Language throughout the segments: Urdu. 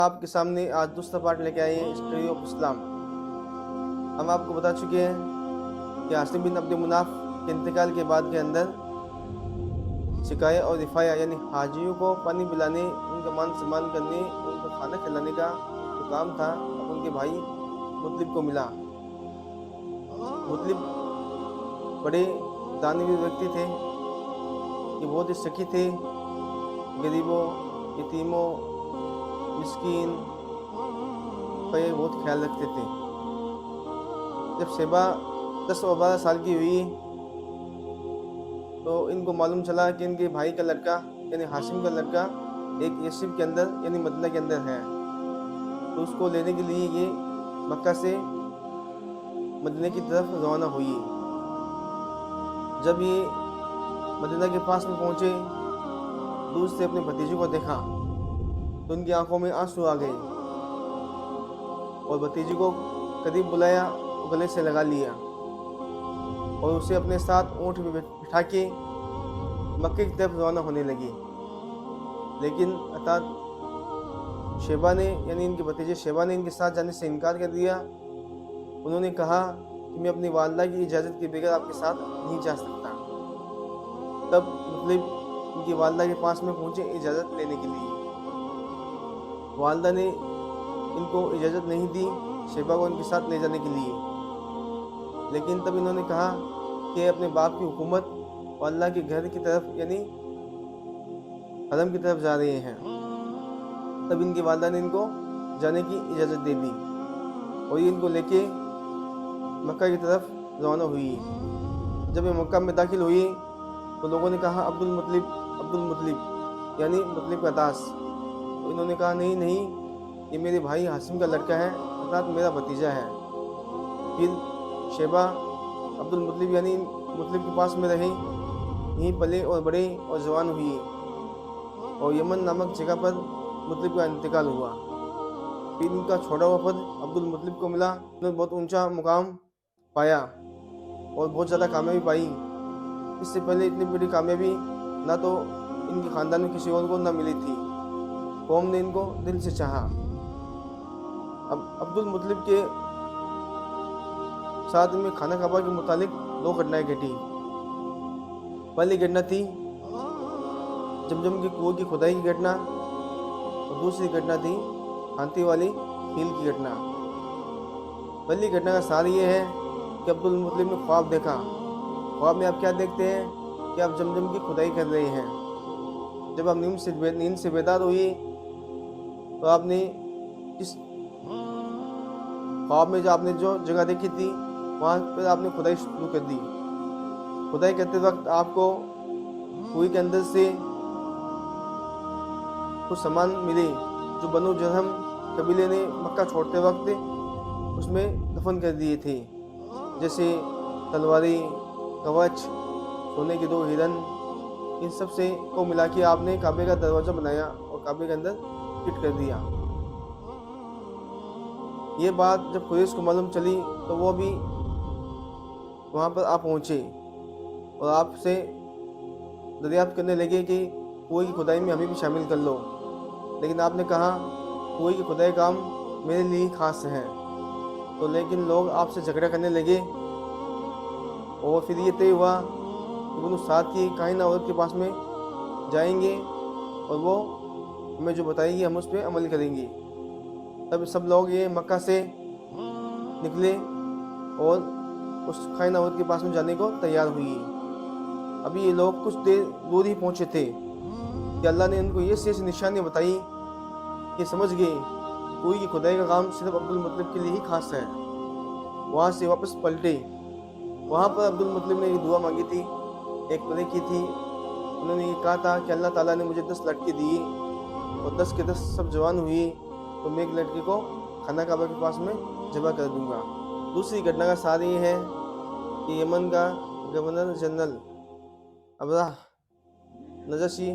آپ کے سامنے آج دوسرا پارٹ لے کے آئے ہیں ہسٹری آف اسلام۔ ہم آپ کو بتا چکے ہیں کہ عاصم بن عبد مناف کے انتقال کے بعد کے اندر سقایہ اور رفایہ یعنی حاجیوں کو پانی پلانے، ان کا مان سمان کرنے، ان کو کھانا کھلانے کا جو کام تھا اب ان کے بھائی مطلب کو ملا۔ مطلب بڑے دانوی ویکتی تھے، یہ بہت ہی سخی تھے، غریبوں، یتیموں، مسکین کا یہ بہت خیال رکھتے تھے۔ جب شیبہ 10 اور 12 سال کی ہوئی تو ان کو معلوم چلا کہ ان کے بھائی کا لڑکا یعنی ہاشم کا لڑکا ایک یثرب کے اندر یعنی مدینہ کے اندر ہے، تو اس کو لینے کے لیے یہ مکہ سے مدینہ کی طرف روانہ ہوئی۔ جب یہ مدینہ کے پاس میں پہنچے، دور سے اپنے بھتیجے کو دیکھا تو ان کی آنکھوں میں آنسو آ گئے اور بھتیجے کو قریب بلایا، گلے سے لگا لیا اور اسے اپنے ساتھ اونٹ میں بٹھا کے مکے کی طرف روانہ ہونے لگی۔ لیکن اتاد شیبہ نے یعنی ان کے بھتیجے شیبہ نے ان کے ساتھ جانے سے انکار کر دیا۔ انہوں نے کہا کہ میں اپنی والدہ کی اجازت کے بغیر آپ کے ساتھ نہیں جا سکتا۔ تب مطلب ان کی والدہ کے پاس میں پہنچے اجازت لینے کے لیے۔ والدہ نے ان کو اجازت نہیں دی شیبہ کو ان کے ساتھ لے جانے کے لیے، لیکن تب انہوں نے کہا کہ اپنے باپ کی حکومت اور اللہ کے گھر کی طرف یعنی حرم کی طرف جا رہے ہیں۔ تب ان کی والدہ نے ان کو جانے کی اجازت دے دی اور یہ ان کو لے کے مکہ کی طرف روانہ ہوئی۔ جب یہ مکہ میں داخل ہوئی تو لوگوں نے کہا عبد المطلب یعنی مطلب کا داس، تو انہوں نے کہا نہیں نہیں، یہ میرے بھائی ہاشم کا لڑکا ہے، ارتھات میرا بھتیجا ہے۔ پھر شیبہ عبد المطلب یعنی مطلب کے پاس میں رہے، یہیں پلے اور بڑے اور جوان ہوئی اور یمن نامک جگہ پر مطلب کا انتقال ہوا۔ پھر ان کا چھوٹا ہوا پد عبد المطلب کو ملا، انہوں نے بہت اونچا مقام پایا اور بہت زیادہ کامیابی پائی۔ اس سے پہلے اتنی بڑی کامیابی نہ تو ان کے خاندان میں کسی اور کو نہ ملی تھی، قوم نے ان کو دل سے چاہا۔ اب عبد المطلب کے ساتھ میں خانہ کعبہ کے متعلق 2 گھٹنائیں گھٹی۔ پہلی گھٹنا تھی زمزم کے کنویں کی کھدائی کی گھٹنا اور دوسری گھٹنا تھی ہانتی والی کھیل کی گھٹنا۔ پہلی گھٹنا کا سار یہ ہے کہ عبد المطلب نے خواب دیکھا۔ خواب میں آپ کیا دیکھتے ہیں کہ آپ زمزم کی کھدائی کر رہے ہیں۔ جب آپ نیند سے بیدار ہوئی تو آپ نے اس خواب میں جو جگہ دیکھی تھی وہاں پر آپ نے کھدائی شروع کر دی۔ کھدائی کرتے وقت آپ کو کنویں کے اندر سے کچھ سامان ملے جو بنو جرہم قبیلے نے مکہ چھوڑتے وقت اس میں دفن کر دیے تھے، جیسے تلواریں، کچھ، سونے کے 2 ہرن، ان سب سے کو ملا کے آپ نے کعبے کا دروازہ بنایا اور کعبے کے اندر فٹ کر دیا۔ یہ بات جب قریش کو معلوم چلی تو وہ بھی وہاں پر آ پہنچے اور آپ سے دریافت کرنے لگے کہ کنویں کی کھدائی میں ہمیں بھی شامل کر لو، لیکن آپ نے کہا کنویں کی کھدائی کام میرے لیے خاص ہے۔ تو لیکن لوگ آپ سے جھگڑا کرنے لگے اور پھر یہ طے ہوا کہ بنو سعد کی کائنہ عورت کے پاس میں جائیں گے اور وہ ہمیں جو بتائے گی ہم اس پہ عمل کریں گے۔ تب سب لوگ یہ مکہ سے نکلے اور اس کائنہ عورت کے پاس میں جانے کو تیار ہوئی۔ ابھی یہ لوگ کچھ دیر دور ہی پہنچے تھے کہ اللہ نے ان کو یہ ایسی نشانیاں بتائی کہ سمجھ گئے کنویں کی کھدائی کا کام صرف عبد المطلب کے لیے ہی خاص ہے۔ وہاں سے واپس پلٹے۔ وہاں پر عبد المطلب نے یہ دعا مانگی تھی، ایک پرے کی تھی۔ انہوں نے یہ کہا تھا کہ اللہ تعالیٰ نے مجھے 10 لڑکے دیے اور 10 کے 10 سب جوان ہوئی تو میں ایک لڑکے کو خانہ کعبہ کے پاس میں ذبح کر دوں گا۔ دوسری گھٹنا کا سار یہ ہے کہ یمن کا گورنر جنرل ابرہہ نجاشی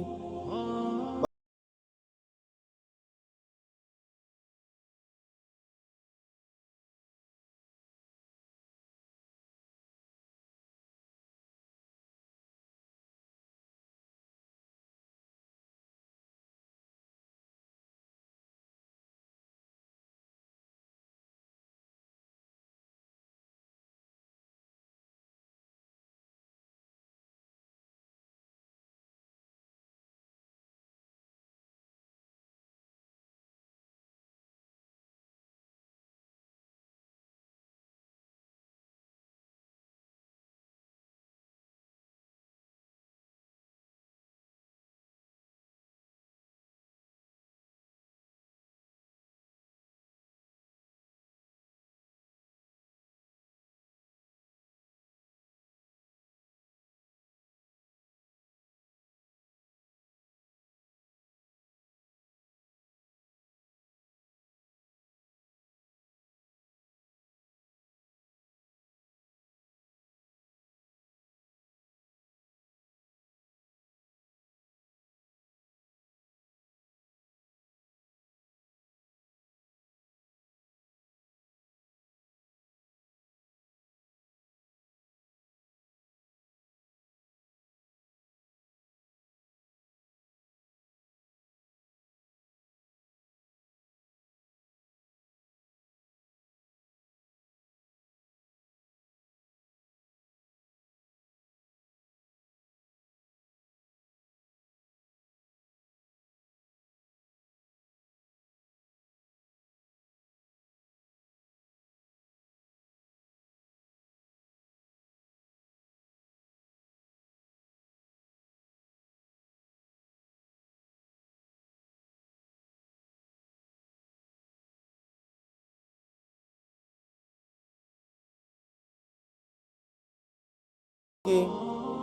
کے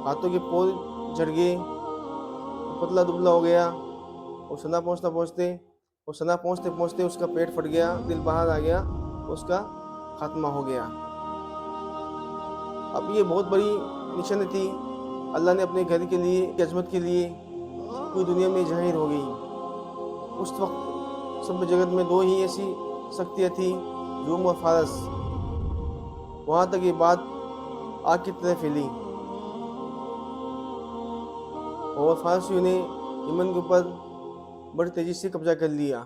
ہاتھوں کے پور جھڑ گئے، پتلا دبلا ہو گیا، اور سنا پہنچتے پہنچتے اس کا پیٹ پھٹ گیا، دل باہر آ گیا، اس کا خاتمہ ہو گیا۔ اب یہ بہت بڑی نشانی تھی، اللہ نے اپنے گھر کے لیے، عظمت کے لیے پوری دنیا میں ظاہر ہو گئی۔ اس وقت سب جگت میں 2 ہی ایسی شکتیاں تھیں، روم اور فارس۔ وہاں تک یہ بات آگ کی طرح پھیلی اور فارسیوں نے یمن کے اوپر بڑی تیزی سے قبضہ کر لیا۔